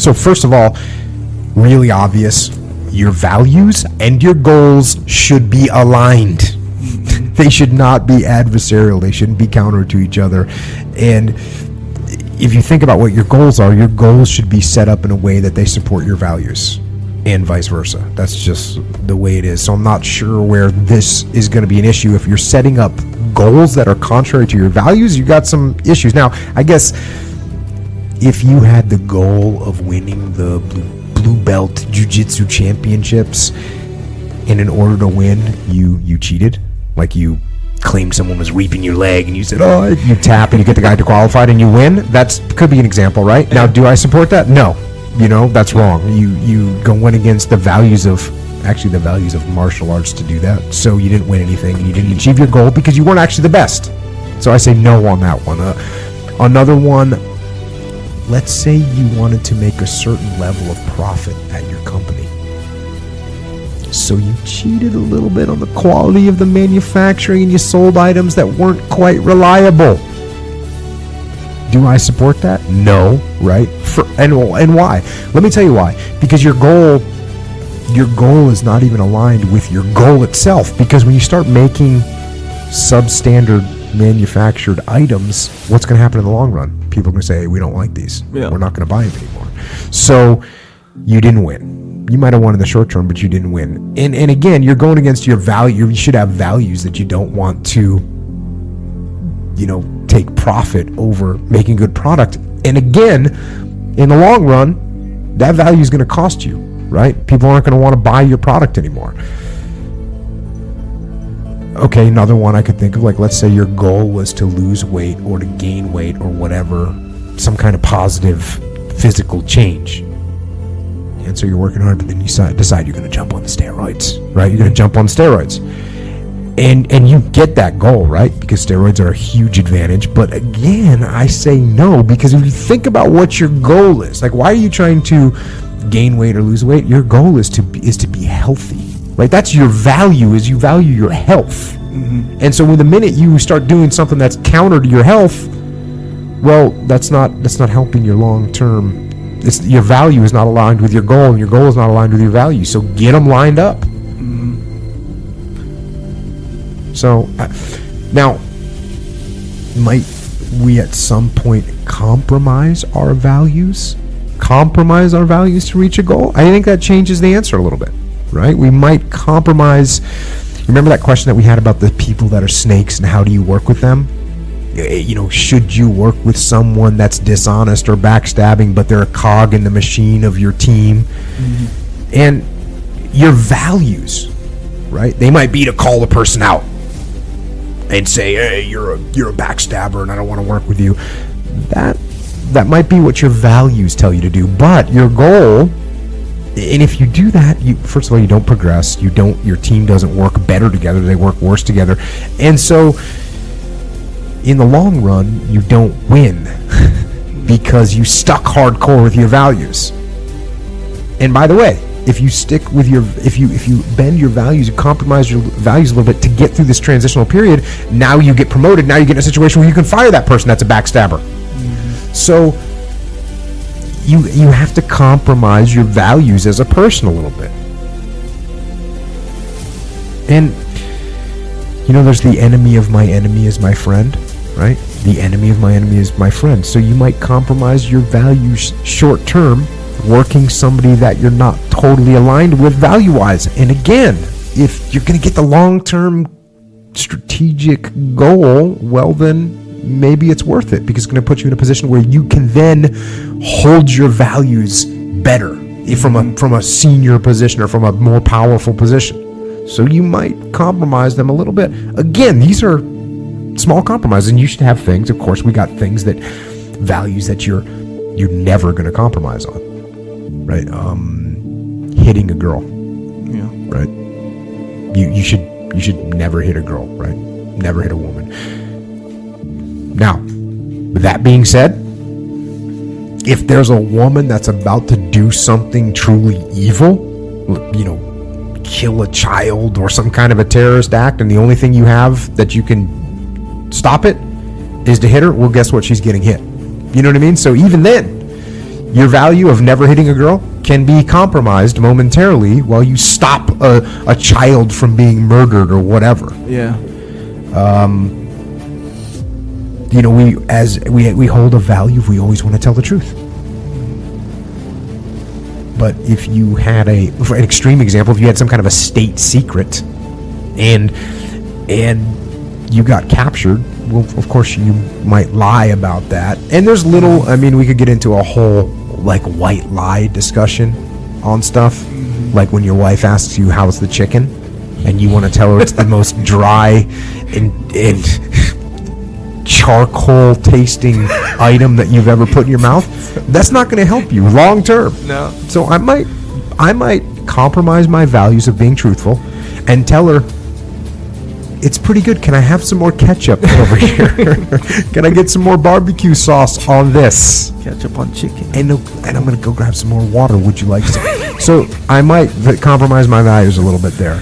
So first of all, really obvious, your values and your goals should be aligned. They should not be adversarial. They shouldn't be counter to each other. And if you think about what your goals are, your goals should be set up in a way that they support your values, and vice versa. That's just the way it is. So I'm not sure where this is going to be an issue. If you're setting up goals that are contrary to your values, you got some issues. Now, I guess if you had the goal of winning the blue belt jiu-jitsu championships, and in order to win, you cheated, like you claimed someone was reaping your leg and you said, oh, you tap and you get the guy to qualified and you win, that could be an example, right? Now, do I support that? No. That's wrong. You going against the values of martial arts to do that. So you didn't win anything and you didn't achieve your goal because you weren't actually the best. So I say no on that one. Another one, let's say you wanted to make a certain level of profit at your company. So you cheated a little bit on the quality of the manufacturing and you sold items that weren't quite reliable. Do I support that? No, right? And why? Let me tell you why. Because your goal is not even aligned with your goal itself. Because when you start making substandard manufactured items, what's going to happen in the long run? People are going to say, hey, we don't like these. Yeah. We're not going to buy them anymore. So you didn't win. You might have won in the short term, but you didn't win. And again, you're going against your value. You should have values that you don't want to, take profit over making good product. And again, in the long run, that value is going to cost you, right? People aren't going to want to buy your product anymore. Okay, another one I could think of, like, let's say your goal was to lose weight or to gain weight or whatever, some kind of positive physical change. And so you're working hard, but then you decide you're going to jump on the steroids, right? You're going to jump on steroids. And you get that goal, right? Because steroids are a huge advantage. But again, I say no, because if you think about what your goal is, like, why are you trying to gain weight or lose weight? Your goal is to be healthy, right? That's your value, is you value your health. Mm-hmm. And so the minute you start doing something that's counter to your health, well, that's not helping your long-term. Your value is not aligned with your goal, and your goal is not aligned with your value. So get them lined up. Mm-hmm. So now, might we at some point compromise our values to reach a goal? I think that changes the answer a little bit, right? We might compromise. Remember that question that we had about the people that are snakes and how do you work with them? Should you work with someone that's dishonest or backstabbing, but they're a cog in the machine of your team? Mm-hmm. And your values, right? They might be to call the person out and say, hey, you're a backstabber and I don't want to work with you. That might be what your values tell you to do. But your goal, and if you do that, first of all, you don't progress. Your team doesn't work better together. They work worse together. And so in the long run, you don't win because you stuck hardcore with your values. And by the way, if you stick with if you bend your values, you compromise your values a little bit to get through this transitional period, now you get promoted. Now you get in a situation where you can fire that person that's a backstabber. Mm-hmm. So you have to compromise your values as a person a little bit. And there's the enemy of my enemy is my friend, right? The enemy of my enemy is my friend. So you might compromise your values short term, working somebody that you're not totally aligned with value-wise. And again, if you're going to get the long-term strategic goal, well then maybe it's worth it, because it's going to put you in a position where you can then hold your values better from a senior position or from a more powerful position. So you might compromise them a little bit. Again, these are small compromises, and you should have things. Of course, we got things that values that you're never going to compromise on, right? Hitting a girl, yeah, right? You should never hit a girl, right? Never hit a woman. Now, with that being said, if there's a woman that's about to do something truly evil, kill a child or some kind of a terrorist act, and the only thing you have that you can stop it is to hit her, well, guess what? She's getting hit. You know what I mean? So even then, Your value of never hitting a girl can be compromised momentarily while you stop a child from being murdered or whatever. Yeah. You know, we hold a value if we always want to tell the truth. But if you had for an extreme example, if you had some kind of a state secret and you got captured, well, of course you might lie about that. And there's we could get into a whole like white lie discussion on stuff. Like when your wife asks you, how's the chicken? And you want to tell her it's the most dry and charcoal tasting item that you've ever put in your mouth. That's not going to help you long term. No. So I might compromise my values of being truthful and tell her, it's pretty good. Can I have some more ketchup over here? Can I get some more barbecue sauce on this? Ketchup on chicken. And I'm going to go grab some more water. Would you like some? So I might compromise my values a little bit there.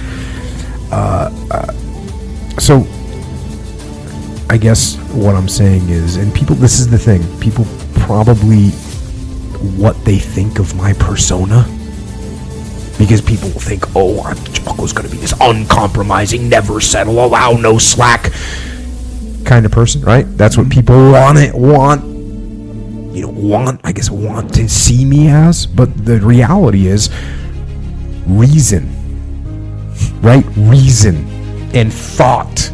So I guess what I'm saying is, and people, this is the thing, people probably what they think of my persona, because people will think, oh, Jocko's going to be this uncompromising, never settle, allow no slack kind of person, right? That's what people want to see me as. But the reality is reason, right? Reason and thought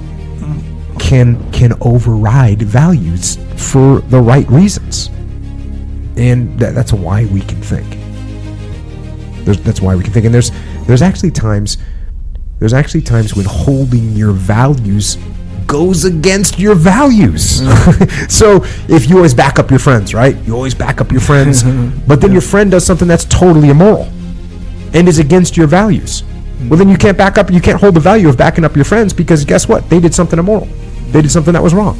can override values for the right reasons. And that's why we can think. That's why we can think. And there's actually times when holding your values goes against your values. So if you always back up your friends, right? You always back up your friends, but then your friend does something that's totally immoral and is against your values. Well, then you can't hold the value of backing up your friends, because guess what? They did something immoral. They did something that was wrong.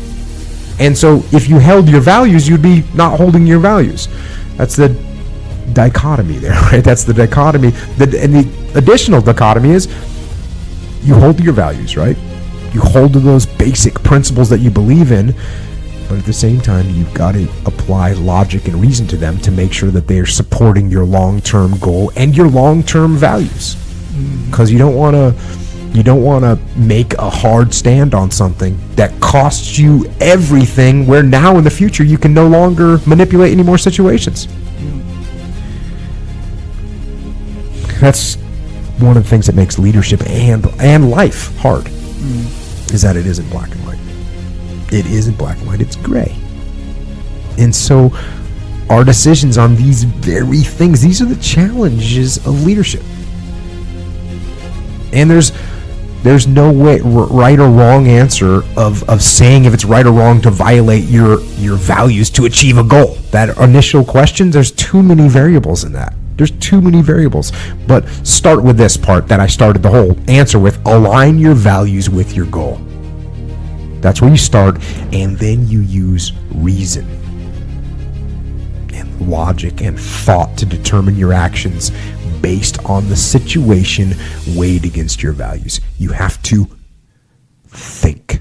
And so if you held your values, you'd be not holding your values. That's the dichotomy there, right? That's the dichotomy. And the additional dichotomy is you hold to your values, right? You hold to those basic principles that you believe in, but at the same time, you've got to apply logic and reason to them to make sure that they are supporting your long-term goal and your long-term values. Because you don't want to make a hard stand on something that costs you everything, where now in the future you can no longer manipulate any more situations. That's one of the things that makes leadership and life hard, is that it isn't black and white. It isn't black and white, it's gray. And so our decisions on these very things, these are the challenges of leadership. And there's no way, right or wrong answer of saying if it's right or wrong to violate your values to achieve a goal. That initial question, there's too many variables in that. There's too many variables. But start with this part that I started the whole answer with. Align your values with your goal. That's where you start, and then you use reason and logic and thought to determine your actions based on the situation weighed against your values. You have to think.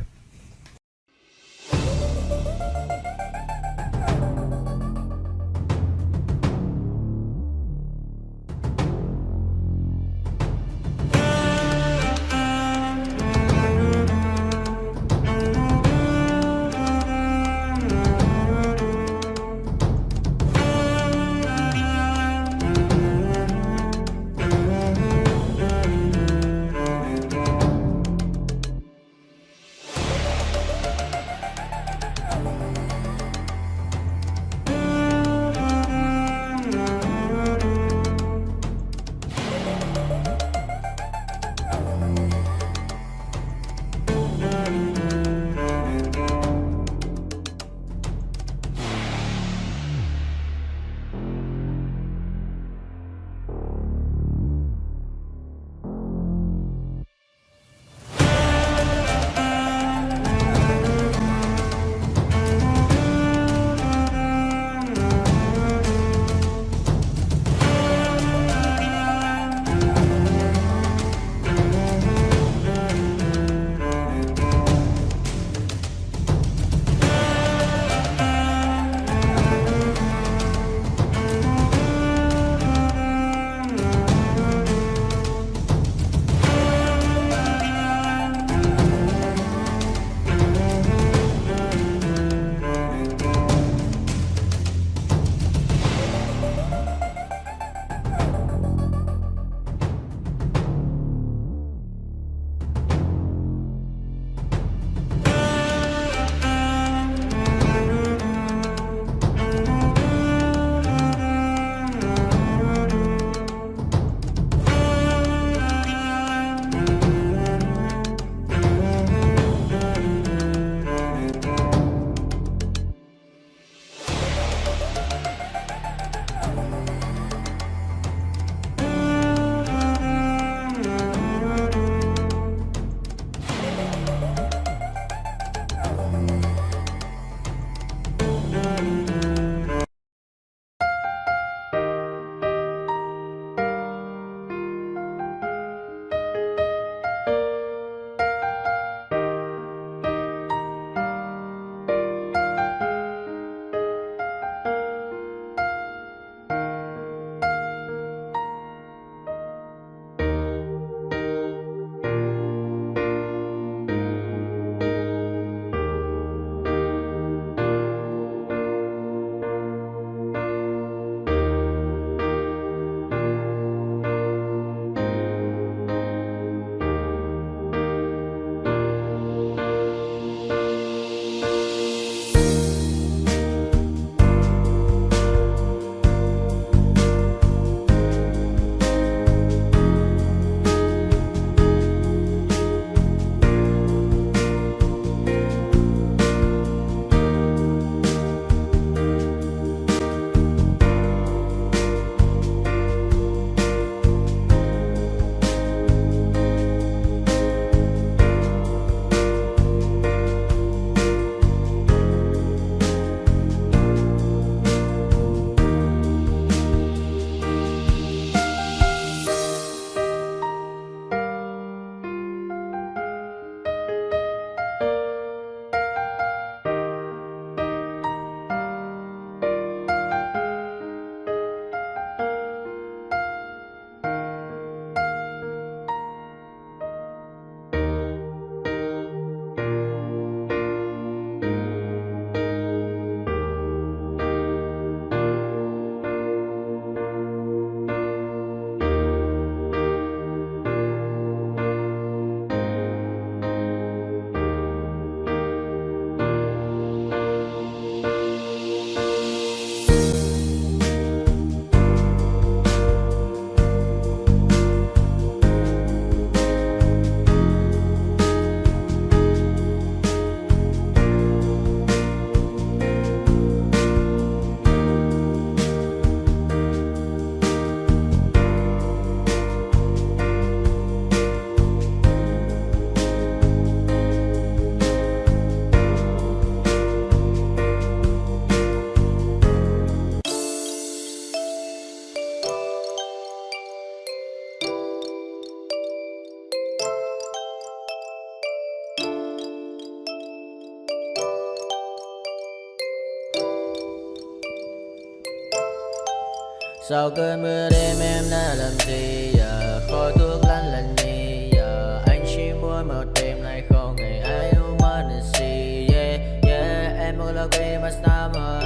Sau cơn mưa đêm em đã làm gì giờ, khói thuốc lăn lạnh nhì giờ. Anh chỉ muốn một đêm này không ngày ai ôm anh gì. Yeah, yeah, em muốn là cây mà summer.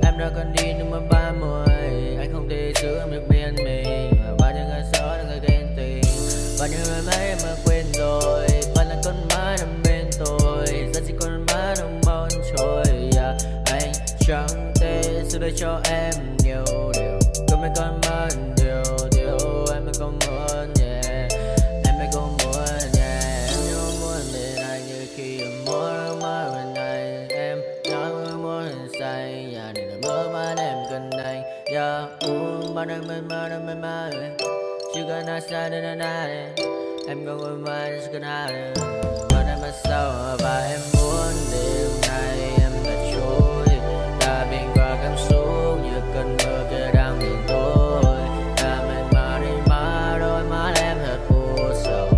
Em đã cần đi nhưng mà 30. Anh không thể giữ em được bên mình. Bao nhiêu ngày gió là người ghen tình, bao nhiêu người mấy mà quên rồi. Vẫn là con má nằm bên tôi, giờ chỉ con má nằm mòn trôi. Yeah, anh chẳng thể giữ được cho em nhiều điều. Còn mấy con mất điều em mới có muốn, yeah. Em mới có muốn, yeah. Em nhớ muốn bên anh như khi em muốn bên anh. Em nói muốn say, yeah. Để là mơ mà em cần anh, yeah. Bạn anh mình mơ chỉ cần nói sai đến anh này. Em không ngồi mãi chỉ cần ai bạn em mà sao và em muốn đêm nay em đã trôi đã biển qua cảm xúc như cơn mưa kia đang biển tối. Đã mệt mà đi má đôi má em thật u sầu,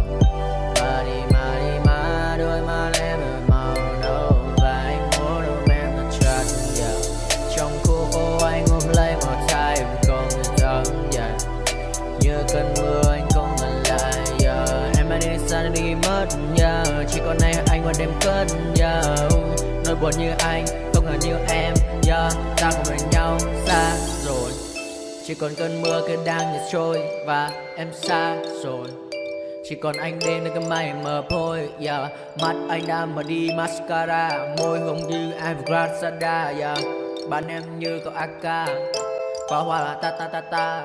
và đi má đôi má em thật màu nâu. Và anh muốn ôm em thật chặt, yeah. Trong khu phố anh ôm lấy một tay em không thể thắng, yeah. Như cơn mưa anh không ngần lại, yeah. Em anh đi xa đi mất, yeah. Chỉ còn anh qua đêm cất, yeah. Nỗi buồn như anh không ngờ như em, yeah. Ta cùng bên nhau xa rồi, chỉ còn cơn mưa kia đang nhạt trôi và em xa rồi. Chỉ còn anh đêm nơi cái mây mờ thôi, yeah. Mắt anh đã mở đi mascara, môi hồng như Evergrande, yeah. Bạn em như cậu AK, pháo hoa là ta ta ta ta.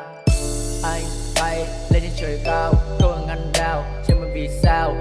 Anh bay lên trên trời cao, câu ngăn đao trên một vì sao.